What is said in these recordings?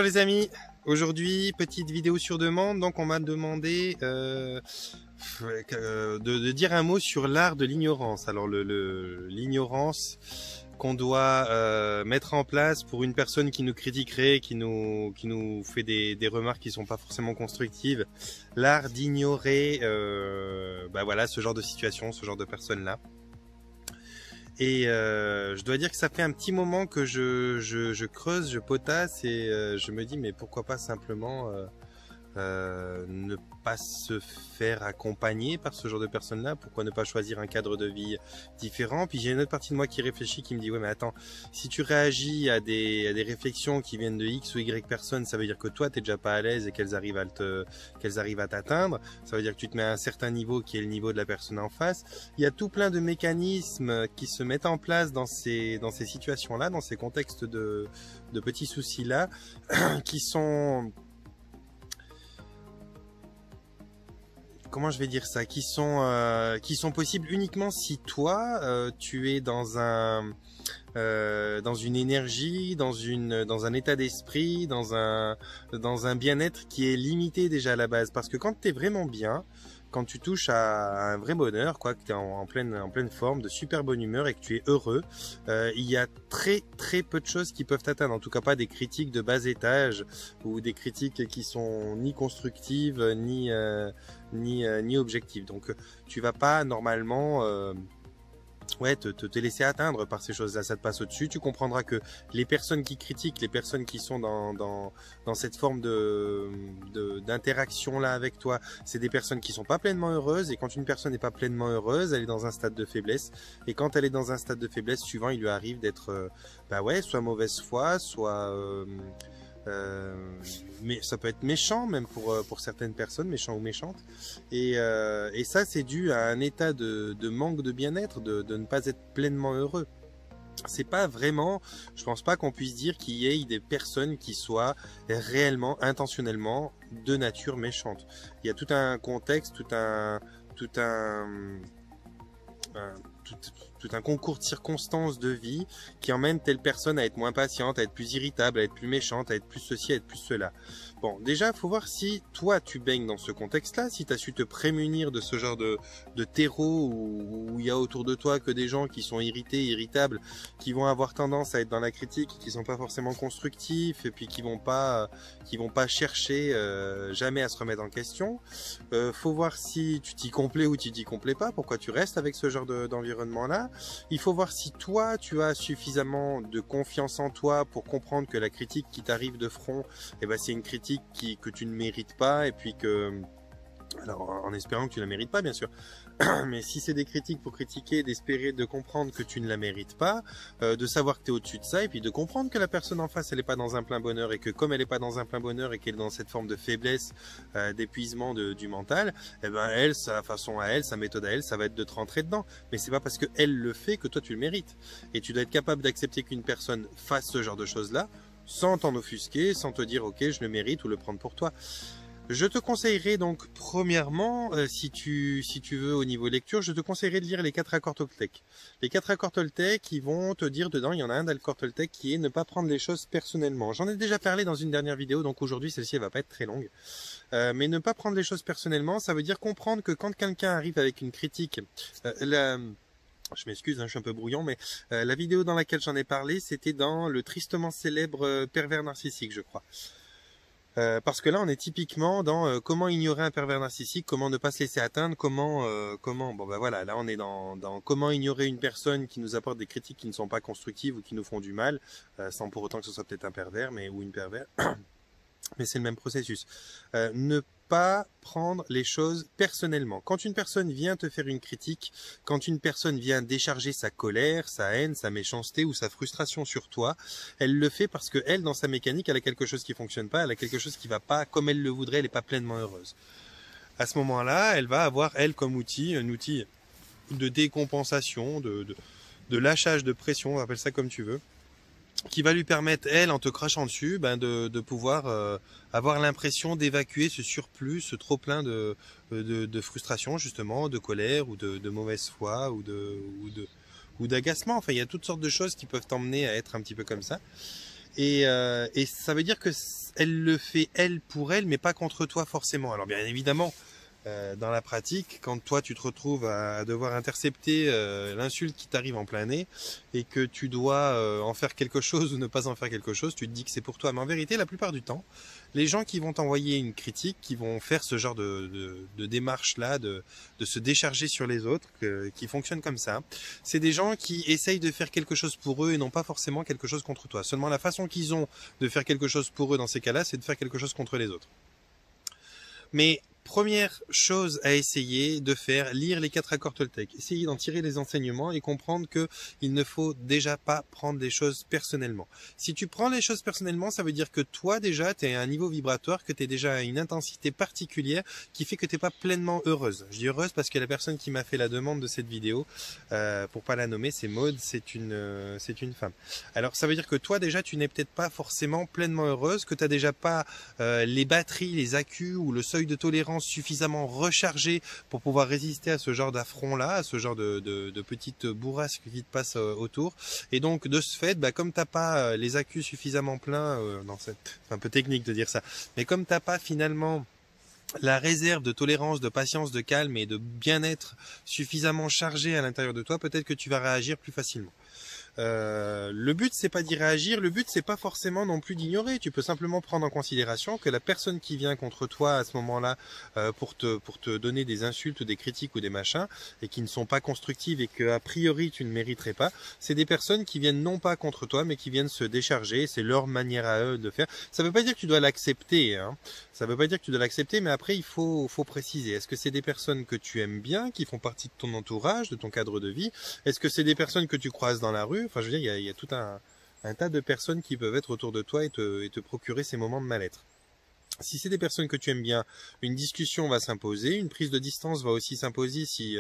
les amis, aujourd'hui petite vidéo sur demande, donc on m'a demandé de dire un mot sur l'art de l'ignorance. Alors l'ignorance qu'on doit mettre en place pour une personne qui nous critiquerait, qui nous fait des remarques qui sont pas forcément constructives, l'art d'ignorer voilà, ce genre de situation, ce genre de personnes-là. Et je dois dire que ça fait un petit moment que je creuse, je potasse et je me dis mais pourquoi pas simplement ne pas se faire accompagner par ce genre de personnes-là? Pourquoi ne pas choisir un cadre de vie différent? Puis j'ai une autre partie de moi qui réfléchit, qui me dit ouais mais attends, si tu réagis à des réflexions qui viennent de X ou Y personnes, ça veut dire que toi t'es déjà pas à l'aise et qu'elles arrivent à t'atteindre. Ça veut dire que tu te mets à un certain niveau qui est le niveau de la personne en face. Il y a tout plein de mécanismes qui se mettent en place dans ces situations-là, dans ces contextes de petits soucis-là, qui sont... Comment je vais dire ça, qui sont possibles uniquement si toi tu es dans une énergie, dans un état d'esprit, dans un bien-être qui est limité déjà à la base. Parce que quand tu es vraiment bien, quand tu touches à un vrai bonheur, quoi, que tu es en pleine forme, de super bonne humeur et que tu es heureux, il y a très peu de choses qui peuvent t'atteindre. En tout cas pas des critiques de bas étage ou des critiques qui sont ni constructives ni objectives. Donc tu vas pas normalement te laisser atteindre par ces choses-là. Ça te passe au-dessus. Tu comprendras que les personnes qui critiquent, les personnes qui sont dans cette forme d'interaction là avec toi, c'est des personnes qui sont pas pleinement heureuses. Et quand une personne n'est pas pleinement heureuse, elle est dans un stade de faiblesse. Et quand elle est dans un stade de faiblesse, souvent il lui arrive d'être soit mauvaise foi, soit mais ça peut être méchant même pour certaines personnes, méchant ou méchante, et ça c'est dû à un état de manque de bien-être, de ne pas être pleinement heureux. C'est pas vraiment, je pense pas qu'on puisse dire qu'il y ait des personnes qui soient réellement, intentionnellement de nature méchante. Il y a tout un contexte, tout un concours de circonstances de vie qui emmène telle personne à être moins patiente, à être plus irritable, à être plus méchante, à être plus ceci, à être plus cela. Bon, déjà, faut voir si toi tu baignes dans ce contexte-là, si tu as su te prémunir de ce genre de terreau où il y a autour de toi que des gens qui sont irrités, irritables, qui vont avoir tendance à être dans la critique, qui sont pas forcément constructifs et puis qui vont pas chercher jamais à se remettre en question. Faut voir si tu t'y complais ou tu t'y complais pas, pourquoi tu restes avec ce genre d'environnement-là. Il faut voir si toi tu as suffisamment de confiance en toi pour comprendre que la critique qui t'arrive de front, c'est une critique que tu ne mérites pas, et puis que, alors en espérant que tu la mérites pas bien sûr, mais si c'est des critiques pour critiquer, d'espérer de comprendre que tu ne la mérites pas, de savoir que tu es au-dessus de ça, et puis de comprendre que la personne en face elle est pas dans un plein bonheur, et que comme elle est pas dans un plein bonheur et qu'elle est dans cette forme de faiblesse, d'épuisement du mental, elle, sa façon à elle, sa méthode à elle, ça va être de te rentrer dedans. Mais c'est pas parce que elle le fait que toi tu le mérites, et tu dois être capable d'accepter qu'une personne fasse ce genre de choses là sans t'en offusquer, sans te dire ok je le mérite ou le prendre pour toi. Je te conseillerais donc premièrement, si tu veux au niveau lecture, je te conseillerais de lire les 4 accords Toltec. Les 4 accords Toltec, ils vont te dire dedans, il y en a un d'accord Toltec qui est ne pas prendre les choses personnellement. J'en ai déjà parlé dans une dernière vidéo, donc aujourd'hui celle-ci elle va pas être très longue. Mais ne pas prendre les choses personnellement, ça veut dire comprendre que quand quelqu'un arrive avec une critique, je m'excuse, je suis un peu brouillon, mais la vidéo dans laquelle j'en ai parlé, c'était dans le tristement célèbre pervers narcissique, je crois. Parce que là, on est typiquement dans comment ignorer un pervers narcissique, comment ne pas se laisser atteindre, voilà, là on est dans comment ignorer une personne qui nous apporte des critiques qui ne sont pas constructives ou qui nous font du mal, sans pour autant que ce soit peut-être un pervers, ou une pervers. Mais c'est le même processus. Ne pas prendre les choses personnellement. Quand une personne vient te faire une critique, quand une personne vient décharger sa colère, sa haine, sa méchanceté ou sa frustration sur toi, elle le fait parce que elle, dans sa mécanique, elle a quelque chose qui fonctionne pas, elle a quelque chose qui va pas comme elle le voudrait, elle est pas pleinement heureuse. À ce moment-là, elle va avoir, elle, comme outil, un outil de décompensation, de lâchage de pression, on appelle ça comme tu veux, qui va lui permettre, elle, en te crachant dessus, de pouvoir avoir l'impression d'évacuer ce surplus, ce trop-plein de frustration, justement, de colère ou de mauvaise foi ou d'agacement. Enfin, il y a toutes sortes de choses qui peuvent t'emmener à être un petit peu comme ça. Et ça veut dire que elle le fait elle pour elle, mais pas contre toi forcément. Alors bien évidemment, dans la pratique, quand toi tu te retrouves à devoir intercepter l'insulte qui t'arrive en plein nez et que tu dois en faire quelque chose ou ne pas en faire quelque chose, tu te dis que c'est pour toi. Mais en vérité, la plupart du temps, les gens qui vont t'envoyer une critique, qui vont faire ce genre de démarche-là, de se décharger sur les autres, qui fonctionnent comme ça, c'est des gens qui essayent de faire quelque chose pour eux et non pas forcément quelque chose contre toi. Seulement la façon qu'ils ont de faire quelque chose pour eux dans ces cas-là, c'est de faire quelque chose contre les autres. Mais première chose à essayer de faire, lire les 4 accords Toltec. Essayer d'en tirer les enseignements et comprendre que il ne faut déjà pas prendre les choses personnellement. Si tu prends les choses personnellement, ça veut dire que toi déjà, tu es à un niveau vibratoire, que tu es déjà à une intensité particulière qui fait que tu n'es pas pleinement heureuse. Je dis heureuse parce que la personne qui m'a fait la demande de cette vidéo, pour pas la nommer, c'est Maude, c'est une femme. Alors ça veut dire que toi déjà, tu n'es peut-être pas forcément pleinement heureuse, que tu n'as déjà pas les batteries, les accus ou le seuil de tolérance suffisamment rechargé pour pouvoir résister à ce genre d'affront-là, à ce genre de petites bourrasques qui te passent autour. Et donc, de ce fait, comme t'as pas les accus suffisamment pleins, c'est un peu technique de dire ça, mais comme t'as pas finalement la réserve de tolérance, de patience, de calme et de bien-être suffisamment chargée à l'intérieur de toi, peut-être que tu vas réagir plus facilement. Le but c'est pas d'y réagir, le but c'est pas forcément non plus d'ignorer. Tu peux simplement prendre en considération que la personne qui vient contre toi à ce moment-là pour te donner des insultes, des critiques ou des machins et qui ne sont pas constructives et que a priori tu ne mériterais pas, c'est des personnes qui viennent non pas contre toi mais qui viennent se décharger. C'est leur manière à eux de faire. Ça veut pas dire que tu dois l'accepter, hein. Ça veut pas dire que tu dois l'accepter, mais après il faut préciser. Est-ce que c'est des personnes que tu aimes bien, qui font partie de ton entourage, de ton cadre de vie? Est-ce que c'est des personnes que tu croises dans la rue? Enfin, je veux dire, il y a tout un tas de personnes qui peuvent être autour de toi et te procurer ces moments de mal-être. Si c'est des personnes que tu aimes bien, une discussion va s'imposer, une prise de distance va aussi s'imposer si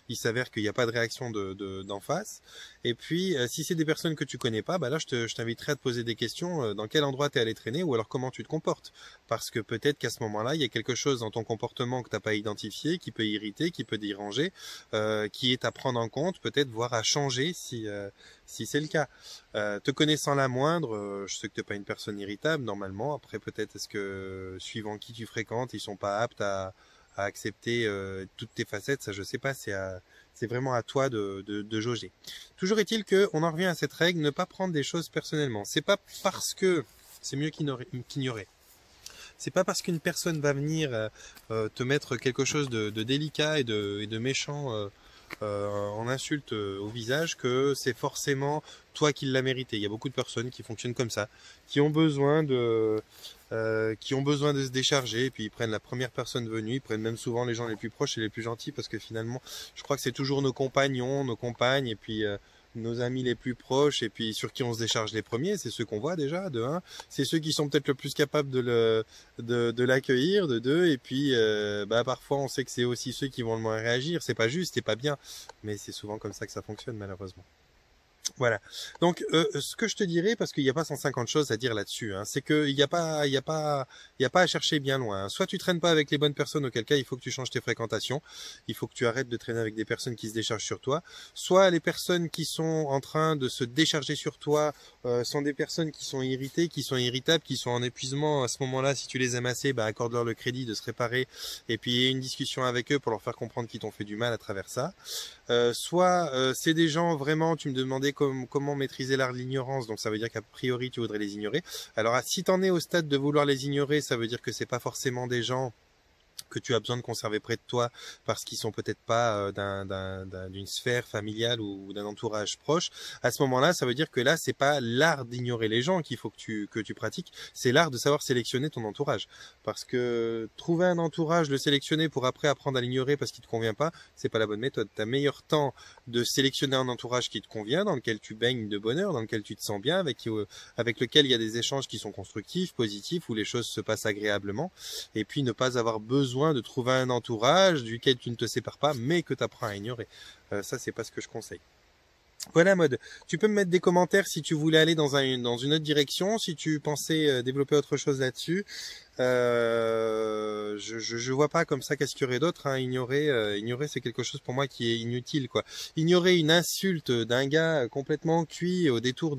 il s'avère qu'il n'y a pas de réaction d'en face. Et puis, si c'est des personnes que tu connais pas, là, je t'inviterai à te poser des questions. Dans quel endroit tu es allé traîner ou alors comment tu te comportes? Parce que peut-être qu'à ce moment-là, il y a quelque chose dans ton comportement que tu n'as pas identifié, qui peut irriter, qui peut déranger, qui est à prendre en compte, peut-être voire à changer si c'est le cas. Te connaissant la moindre, je sais que tu n'es pas une personne irritable normalement. Après, peut-être est-ce que suivant qui tu fréquentes, ils sont pas aptes à accepter toutes tes facettes. Ça, je sais pas. C'est vraiment à toi de jauger. Toujours est-il que on en revient à cette règle, ne pas prendre des choses personnellement. C'est pas parce que c'est mieux qu'ignorer. C'est pas parce qu'une personne va venir te mettre quelque chose de délicat et de méchant en insulte au visage que c'est forcément toi qui l'as mérité. Il y a beaucoup de personnes qui fonctionnent comme ça, qui ont besoin de se décharger et puis ils prennent la première personne venue, ils prennent même souvent les gens les plus proches et les plus gentils parce que finalement je crois que c'est toujours nos compagnons, nos compagnes et puis nos amis les plus proches et puis sur qui on se décharge les premiers, c'est ceux qu'on voit déjà, de un, c'est ceux qui sont peut-être le plus capables de l'accueillir, de deux, et puis parfois on sait que c'est aussi ceux qui vont le moins réagir, c'est pas juste, c'est pas bien, mais c'est souvent comme ça que ça fonctionne malheureusement. Voilà. Donc, ce que je te dirais, parce qu'il n'y a pas 150 choses à dire là-dessus, hein, c'est qu'il n'y a pas à chercher bien loin, hein. Soit tu traînes pas avec les bonnes personnes, auquel cas il faut que tu changes tes fréquentations. Il faut que tu arrêtes de traîner avec des personnes qui se déchargent sur toi. Soit les personnes qui sont en train de se décharger sur toi sont des personnes qui sont irritées, qui sont irritables, qui sont en épuisement. À ce moment-là, si tu les aimes assez, accorde-leur le crédit de se réparer et puis une discussion avec eux pour leur faire comprendre qu'ils t'ont fait du mal à travers ça. Soit c'est des gens vraiment, tu me demandais comment maîtriser l'art de l'ignorance, donc ça veut dire qu'a priori tu voudrais les ignorer. Alors si t'en es au stade de vouloir les ignorer, ça veut dire que c'est pas forcément des gens que tu as besoin de conserver près de toi parce qu'ils sont peut-être pas d'une sphère familiale ou d'un entourage proche. À ce moment-là, ça veut dire que là, c'est pas l'art d'ignorer les gens qu'il faut que tu pratiques, c'est l'art de savoir sélectionner ton entourage. Parce que trouver un entourage, le sélectionner pour après apprendre à l'ignorer parce qu'il te convient pas, c'est pas la bonne méthode. T'as meilleur temps de sélectionner un entourage qui te convient, dans lequel tu baignes de bonheur, dans lequel tu te sens bien, avec lequel il y a des échanges qui sont constructifs, positifs, où les choses se passent agréablement, et puis ne pas avoir besoin de trouver un entourage duquel tu ne te sépares pas, mais que tu apprends à ignorer. Ça, c'est pas ce que je conseille. Voilà, Mode. Tu peux me mettre des commentaires si tu voulais aller dans une autre direction, si tu pensais développer autre chose là-dessus. Je vois pas comme ça qu'est-ce qu'il y aurait d'autre, hein. Ignorer, c'est quelque chose pour moi qui est inutile, quoi. Ignorer une insulte d'un gars complètement cuit au détour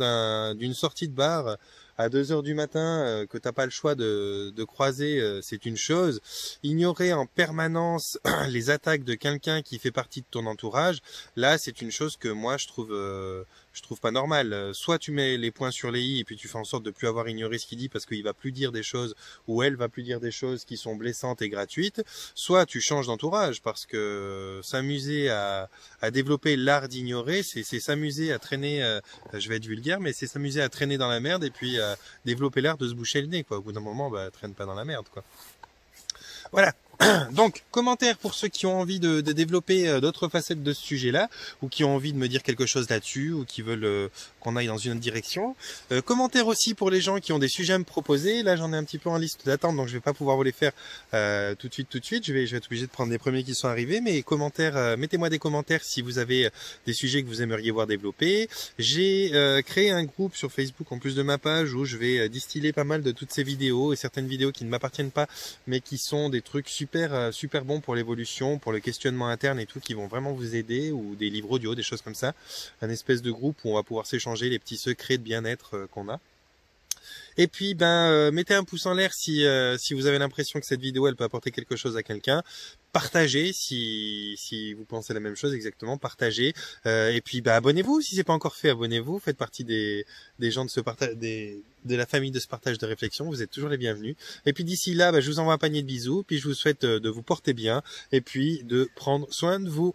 d'une sortie de bar, à 2 heures du matin que t'as pas le choix de croiser, c'est une chose. Ignorer en permanence les attaques de quelqu'un qui fait partie de ton entourage, là c'est une chose que moi je trouve pas normal. Soit tu mets les points sur les i et puis tu fais en sorte de plus avoir ignoré ce qu'il dit parce qu'il va plus dire des choses ou elle va plus dire des choses qui sont blessantes et gratuites. Soit tu changes d'entourage parce que s'amuser à développer l'art d'ignorer, c'est s'amuser à traîner, je vais être vulgaire, mais c'est s'amuser à traîner dans la merde et puis développer l'art de se boucher le nez, quoi. Au bout d'un moment, traîne pas dans la merde, quoi. Voilà. Donc, commentaires pour ceux qui ont envie de développer d'autres facettes de ce sujet-là, ou qui ont envie de me dire quelque chose là-dessus, ou qui veulent qu'on aille dans une autre direction. Commentaires aussi pour les gens qui ont des sujets à me proposer. Là, j'en ai un petit peu en liste d'attente, donc je vais pas pouvoir vous les faire tout de suite. Je vais être obligé de prendre les premiers qui sont arrivés. Mais commentaires, mettez-moi des commentaires si vous avez des sujets que vous aimeriez voir développés. J'ai créé un groupe sur Facebook en plus de ma page où je vais distiller pas mal de toutes ces vidéos et certaines vidéos qui ne m'appartiennent pas, mais qui sont des trucs super bons pour l'évolution, pour le questionnement interne et tout, qui vont vraiment vous aider, ou des livres audio, des choses comme ça. Un espèce de groupe où on va pouvoir s'échanger les petits secrets de bien-être qu'on a. Et puis, mettez un pouce en l'air si vous avez l'impression que cette vidéo, elle peut apporter quelque chose à quelqu'un. Partagez si vous pensez la même chose, exactement. Partagez. Et puis, abonnez-vous si c'est pas encore fait. Abonnez-vous. Faites partie des gens de ce partage, de la famille de ce partage de réflexion. Vous êtes toujours les bienvenus. Et puis d'ici là, je vous envoie un panier de bisous. Puis je vous souhaite de vous porter bien et puis de prendre soin de vous.